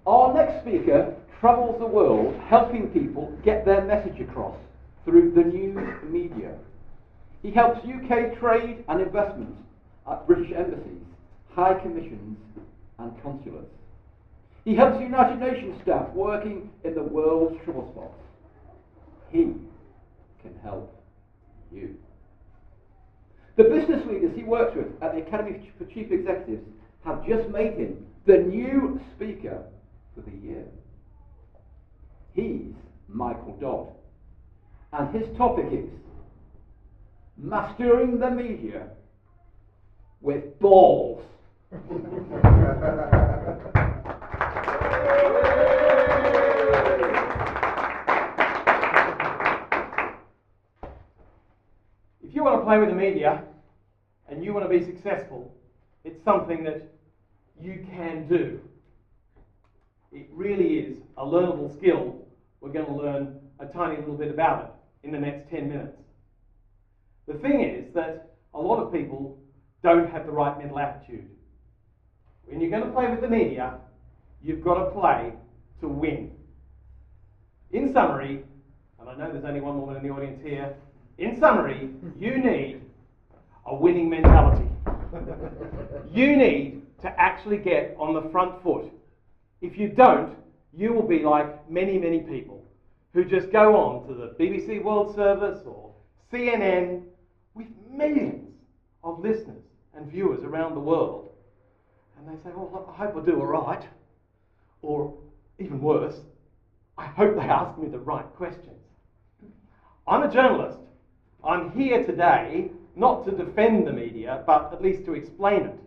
Our next speaker travels the world helping people get their message across through the news media. He helps UK trade and investment at British embassies, high commissions and consulates. He helps United Nations staff working in the world's trouble spots. He can help you. The business leaders he works with at the Academy for Chief Executives have just made him the new speaker for the year. He's Michael Dodd, and his topic is Mastering the Media with Balls. If you want to play with the media and you want to be successful, it's something that you can do. It really is a learnable skill. We're going to learn a tiny little bit about it in the next 10 minutes. The thing is that a lot of people don't have the right mental attitude. When you're going to play with the media, you've got to play to win. In summary, and I know there's only one woman in the audience here, in summary, you need a winning mentality. You need to actually get on the front foot. If you don't, you will be like many, many people who just go on to the BBC World Service or CNN with millions of listeners and viewers around the world. And they say, oh, I hope I do all right. Or even worse, I hope they ask me the right questions. I'm a journalist. I'm here today not to defend the media, but at least to explain it.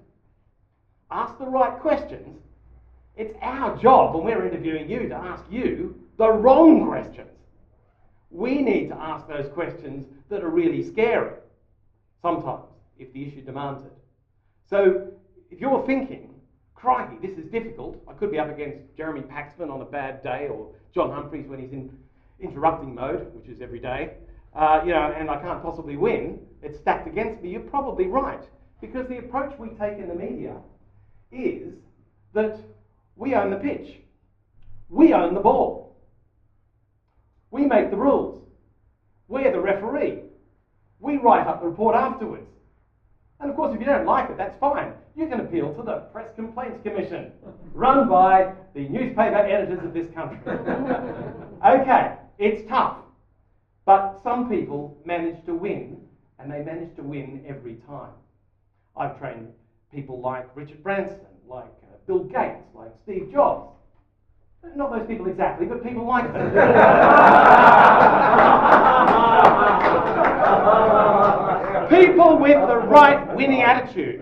Ask the right questions. It's our job when we're interviewing you to ask you the wrong questions. We need to ask those questions that are really scary, sometimes, if the issue demands it. So, if you're thinking, crikey, this is difficult, I could be up against Jeremy Paxman on a bad day, or John Humphreys when he's in interrupting mode, which is every day, and I can't possibly win, it's stacked against me, you're probably right. Because the approach we take in the media is that we own the pitch. We own the ball. We make the rules. We're the referee. We write up the report afterwards. And of course, if you don't like it, that's fine. You can appeal to the Press Complaints Commission, run by the newspaper editors of this country. Okay, it's tough. But some people manage to win, and they manage to win every time. I've trained people like Richard Branson, like Bill Gates, like Steve Jobs. Not those people exactly, but people like them. People with the right winning attitude.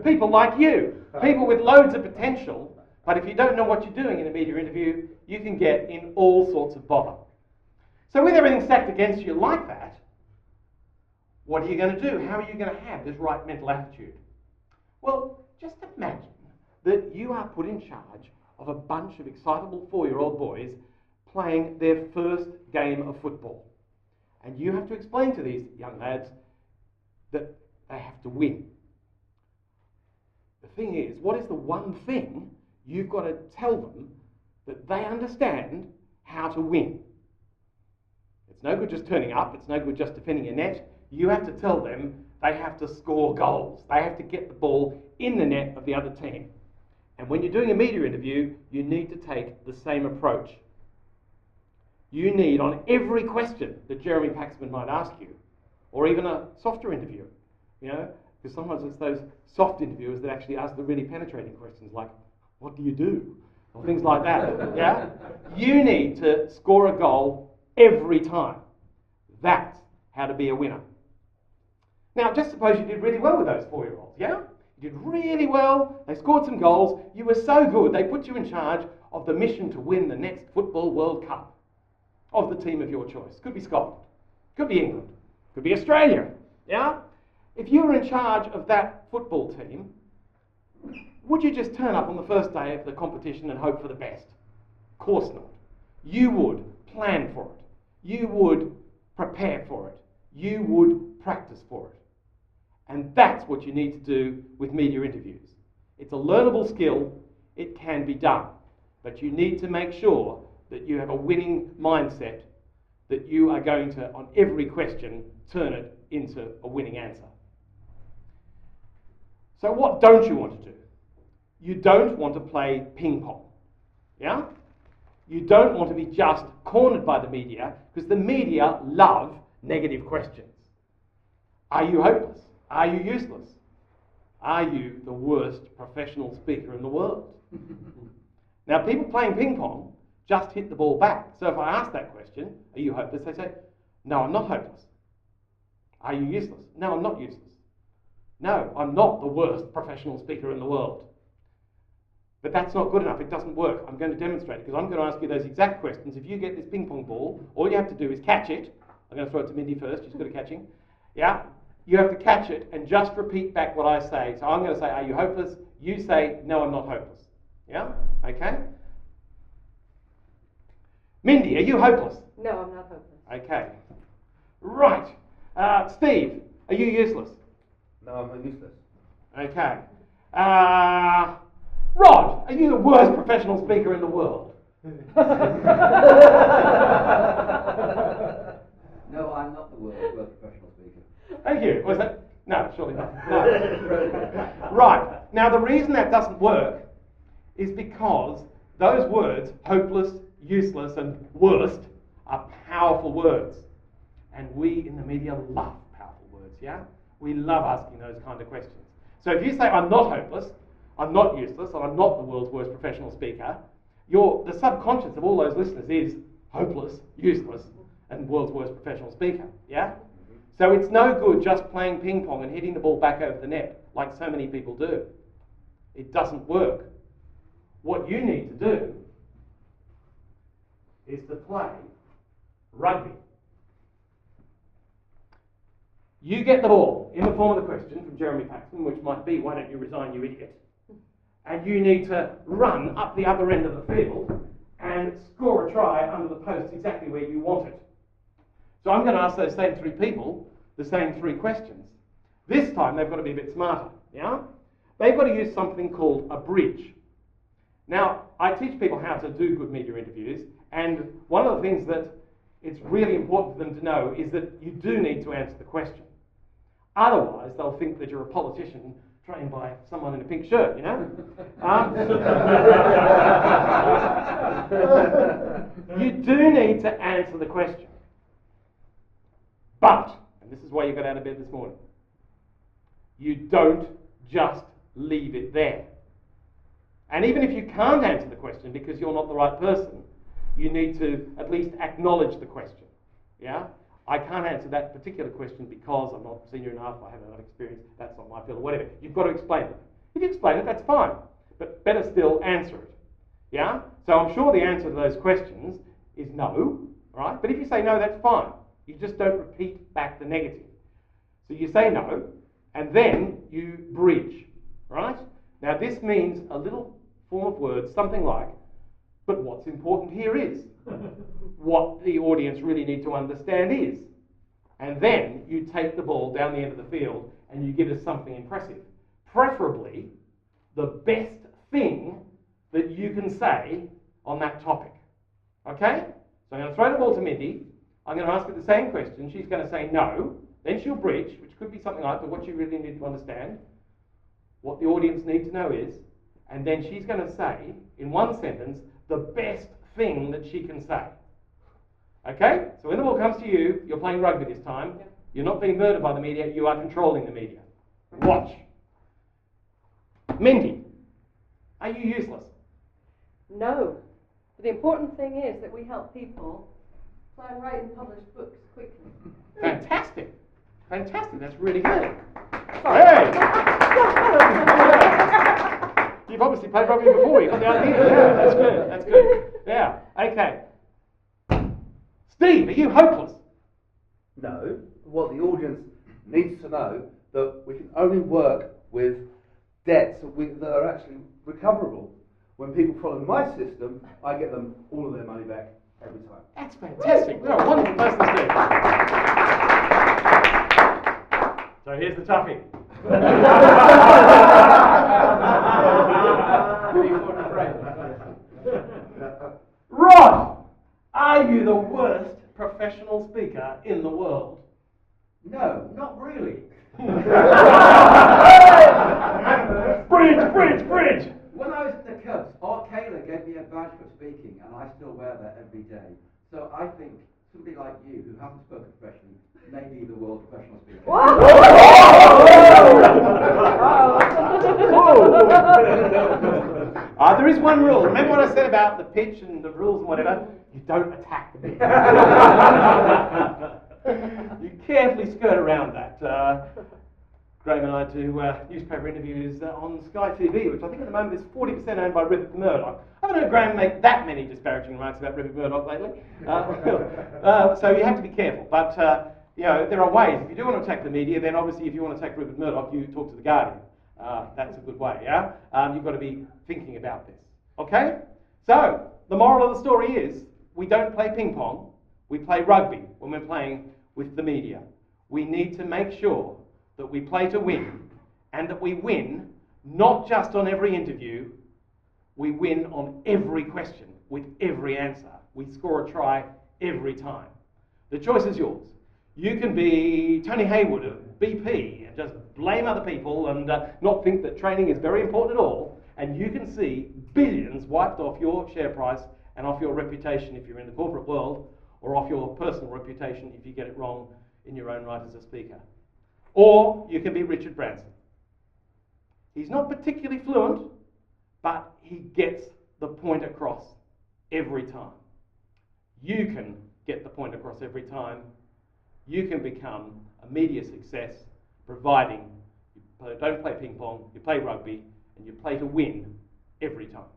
People like you. People with loads of potential, but if you don't know what you're doing in a media interview, you can get in all sorts of bother. So with everything stacked against you like that, what are you going to do? How are you going to have this right mental attitude? Well, just imagine that you are put in charge of a bunch of excitable 4-year-old boys playing their first game of football. And you have to explain to these young lads that they have to win. The thing is, what is the one thing you've got to tell them that they understand how to win? It's no good just turning up, it's no good just defending your net. You have to tell them they have to score goals. They have to get the ball in the net of the other team. And when you're doing a media interview, you need to take the same approach. You need, on every question that Jeremy Paxman might ask you, or even a softer interview, because sometimes it's those soft interviewers that actually ask the really penetrating questions like, what do you do? Or things like that, yeah? You need to score a goal every time. That's how to be a winner. Now, just suppose you did really well with those 4-year-olds, yeah? You did really well, they scored some goals, you were so good, they put you in charge of the mission to win the next Football World Cup of the team of your choice. Could be Scotland, could be England, could be Australia, yeah? If you were in charge of that football team, would you just turn up on the first day of the competition and hope for the best? Of course not. You would plan for it. You would prepare for it. You would practice for it. And that's what you need to do with media interviews. It's a learnable skill. It can be done. But you need to make sure that you have a winning mindset, that you are going to, on every question, turn it into a winning answer. So what don't you want to do? You don't want to play ping pong. Yeah? You don't want to be just cornered by the media, because the media love negative questions. Are you hopeless? Are you useless? Are you the worst professional speaker in the world? Now, people playing ping pong just hit the ball back. So if I ask that question, are you hopeless? They say, no, I'm not hopeless. Are you useless? No, I'm not useless. No, I'm not the worst professional speaker in the world. But that's not good enough. It doesn't work. I'm going to demonstrate it, because I'm going to ask you those exact questions. If you get this ping pong ball, all you have to do is catch it. I'm going to throw it to Mindy first. She's good at catching. Yeah? You have to catch it and just repeat back what I say. So I'm going to say, are you hopeless? You say, no, I'm not hopeless. Yeah? Okay? Mindy, are you hopeless? No, I'm not hopeless. Okay. Right. Steve, are you useless? No, I'm not useless. Okay. Rod, are you the worst professional speaker in the world? No, I'm not the worst professional speaker. Thank you. Was that? No, surely not. No. Right. Now, the reason that doesn't work is because those words, hopeless, useless, and worst, are powerful words. And we in the media love powerful words, yeah? We love asking those kind of questions. So if you say, I'm not hopeless, I'm not useless, and I'm not the world's worst professional speaker, the subconscious of all those listeners is hopeless, useless, and world's worst professional speaker, yeah? So it's no good just playing ping pong and hitting the ball back over the net, like so many people do. It doesn't work. What you need to do is to play rugby. You get the ball in the form of the question from Jeremy Paxton, which might be, why don't you resign, you idiot? And you need to run up the other end of the field and score a try under the post exactly where you want it. So I'm going to ask those same three people the same three questions. This time they've got to be a bit smarter, yeah? They've got to use something called a bridge. Now, I teach people how to do good media interviews, and one of the things that it's really important for them to know is that you do need to answer the question. Otherwise, they'll think that you're a politician trained by someone in a pink shirt, you know? You do need to answer the question. But, and this is why you got out of bed this morning, you don't just leave it there. And even if you can't answer the question because you're not the right person, you need to at least acknowledge the question. Yeah? I can't answer that particular question because I'm not senior enough, I haven't enough experience, that's not my field, or whatever. You've got to explain it. If you explain it, that's fine. But better still, answer it. Yeah? So I'm sure the answer to those questions is no, right? But if you say no, that's fine. You just don't repeat back the negative. So you say no, and then you bridge, right? Now this means a little form of words, something like, but what's important here is. What the audience really need to understand is. And then you take the ball down the end of the field and you give us something impressive. Preferably, the best thing that you can say on that topic. Okay? So I'm going to throw the ball to Mindy. I'm going to ask her the same question. She's going to say no. Then she'll bridge, which could be something like, but what you really need to understand, what the audience need to know is, and then she's going to say, in one sentence, the best thing that she can say. Okay? So when the ball comes to you, you're playing rugby this time. Yeah. You're not being murdered by the media, you are controlling the media. Watch. Mindy, are you useless? No. But the important thing is that we help people try and write and publish books quickly. Fantastic. Fantastic. That's really good. Hey! You've obviously played rugby before. You've got the idea. Yeah, that's good. That's good. Yeah. Okay. Steve, are you hopeless? No. What the audience needs to know that we can only work with debts that are actually recoverable. When people follow my system, I get them all of their money back every time. That's fantastic. What a wonderful person to do. So here's the toughie. No, not really. Bridge! When I was at the Cubs, Art Kaler gave me a badge for speaking, and I still wear that every day. So I think somebody like you, who hasn't spoken professionally, may be the world's professional speaker. There is one rule. Remember what I said about the pitch and the rules and whatever? You don't attack the pitch. You carefully skirt around that. Graham and I do newspaper interviews on Sky TV, which I think at the moment is 40% owned by Rupert Murdoch. I haven't heard Graham make that many disparaging remarks about Rupert Murdoch lately. So you have to be careful. But you know, there are ways. If you do want to attack the media, then obviously if you want to attack Rupert Murdoch, you talk to The Guardian. That's a good way, yeah? You've got to be thinking about this. Okay? So, the moral of the story is, we don't play ping pong, we play rugby when we're playing with the media. We need to make sure that we play to win, and that we win not just on every interview, we win on every question with every answer. We score a try every time. The choice is yours. You can be Tony Hayward of BP and just blame other people and not think that training is very important at all, and you can see billions wiped off your share price and off your reputation if you're in the corporate world, or off your personal reputation if you get it wrong in your own right as a speaker. Or you can be Richard Branson. He's not particularly fluent, but he gets the point across every time. You can get the point across every time. You can become a media success, providing you don't play ping pong, you play rugby, and you play to win every time.